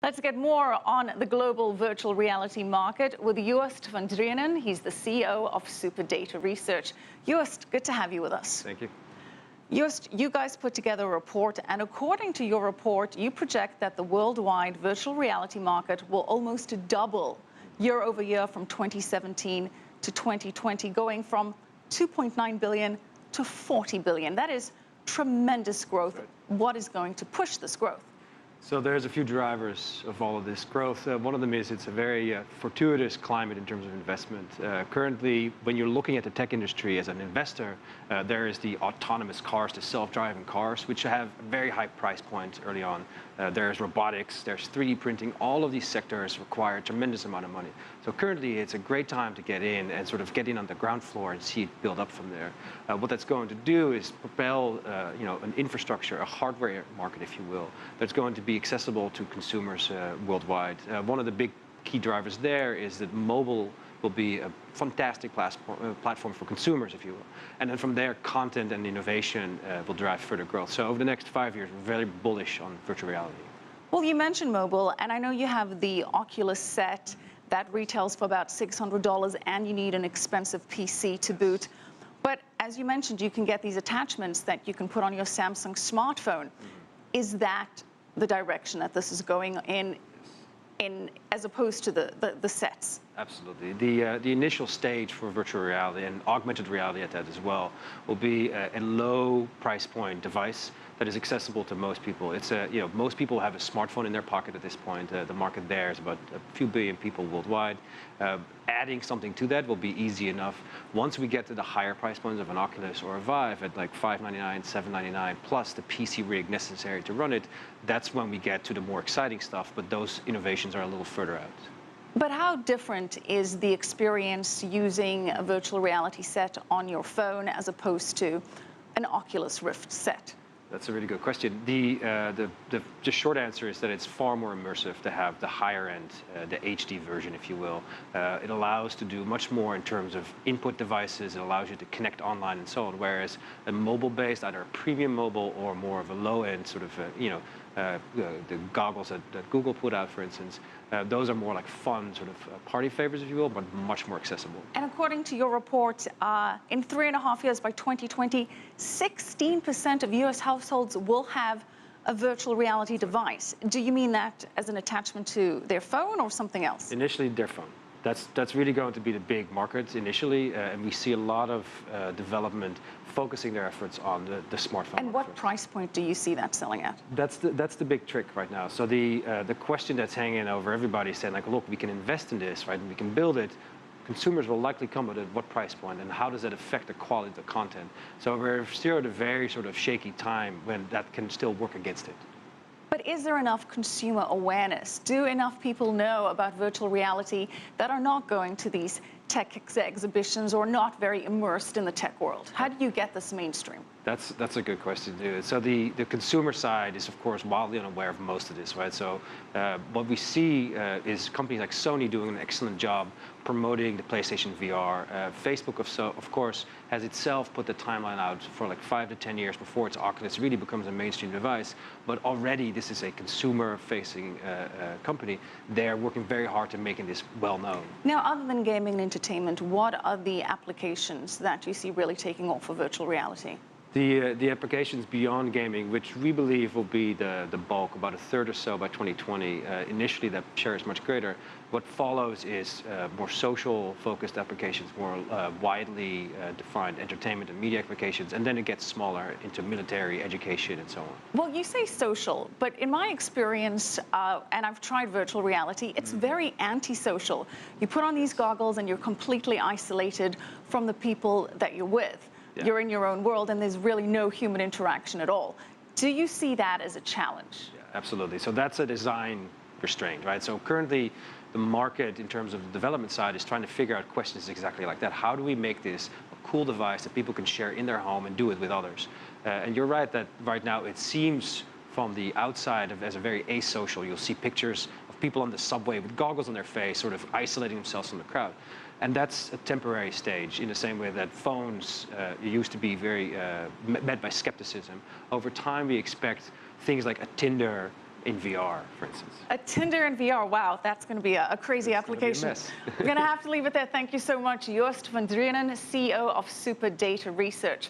Let's get more on the global virtual reality market with Joost van Dreunen. He's the CEO of Superdataresearch. Joost, good to have you with us. Thank you. Joost, you guys put together a report, and according to your report, you project that the worldwide virtual reality market will almost double year over year from 2017 to 2020, going from 2.9 billion to 40 billion. That is tremendous growth. Right. What is going to push this growth? So there's a few drivers of all of this growth. One of them is it's a very fortuitous climate in terms of investment. Currently, when you're looking at the tech industry as an investor, there is the autonomous cars, the self-driving cars, which have a very high price point early on. There's robotics, there's 3D printing. All of these sectors require a tremendous amount of money. So currently, it's a great time to get in and sort of get in on the ground floor and see it build up from there. What that's going to do is propel, an infrastructure, a hardware market, if you will, that's going to be accessible to consumers worldwide. One of the big key drivers there is that mobile will be a fantastic platform for consumers, if you will. And then from there, content and innovation will drive further growth. So over the next 5 years, we're very bullish on virtual reality. Well, you mentioned mobile, and I know you have the Oculus set that retails for about $600, and you need an expensive PC to boot. But as you mentioned, you can get these attachments that you can put on your Samsung smartphone. Is that the direction that this is going in as opposed to the sets? Absolutely. The initial stage for virtual reality and augmented reality at that as well will be a low price point device that is accessible to most people. It's most people have a smartphone in their pocket at this point. The market there is about a few billion people worldwide. Adding something to that will be easy enough. Once we get to the higher price points of an Oculus or a Vive at like $599, $799 plus the PC rig necessary to run it, that's when we get to the more exciting stuff. But those innovations are a little further out. But how different is the experience using a virtual reality set on your phone as opposed to an Oculus Rift set? That's a really good question. The short answer is that it's far more immersive to have the higher end, the HD version, if you will. It allows to do much more in terms of input devices. It allows you to connect online and so on. Whereas a mobile-based, either a premium mobile or more of a low-end sort of, the goggles that Google put out, for instance, those are more like fun sort of party favors, if you will, but much more accessible. And according to your report, in 3.5 years, by 2020, 16% of US households will have a virtual reality device. Do you mean that as an attachment to their phone or something else? Initially, their phone. That's really going to be the big market initially, and we see a lot of development focusing their efforts on the smartphone. And what price point do you see that selling at? That's the big trick right now. So the question that's hanging over everybody is saying, like, look, we can invest in this, right? And we can build it. Consumers will likely come at what price point, and how does that affect the quality of the content? So we're still at a very sort of shaky time when that can still work against it. But is there enough consumer awareness? Do enough people know about virtual reality that are not going to these tech exhibitions or not very immersed in the tech world? How do you get this mainstream? That's a good question, too. So the consumer side is, of course, wildly unaware of most of this, right? So what we see is companies like Sony doing an excellent job promoting the PlayStation VR. Facebook, of course, has itself put the timeline out for like 5 to 10 years before its Oculus really becomes a mainstream device. But already this is a consumer-facing company. They're working very hard to making this well-known. Now, other than gaming and entertainment, what are the applications that you see really taking off for virtual reality? The applications beyond gaming, which we believe will be the bulk, about a third or so by 2020. Initially, that share is much greater. What follows is more social-focused applications, more widely defined entertainment and media applications, and then it gets smaller into military, education, and so on. Well, you say social, but in my experience, and I've tried virtual reality, it's very antisocial. You put on these goggles and you're completely isolated from the people that you're with. Yeah. You're in your own world, and there's really no human interaction at all. Do you see that as a challenge? Yeah, absolutely. So that's a design restraint, right? So currently, the market, in terms of the development side, is trying to figure out questions exactly like that. How do we make this a cool device that people can share in their home and do it with others? And you're right that right now it seems from the outside as a very asocial. You'll see pictures of people on the subway with goggles on their face, sort of isolating themselves from the crowd. And that's a temporary stage, in the same way that phones used to be very met by skepticism. Over time, we expect things like a Tinder in VR, for instance. A Tinder in VR, wow, that's going to be a crazy application. We're going to have to leave it there. Thank you so much, Joost van Dreunen, CEO of Superdataresearch.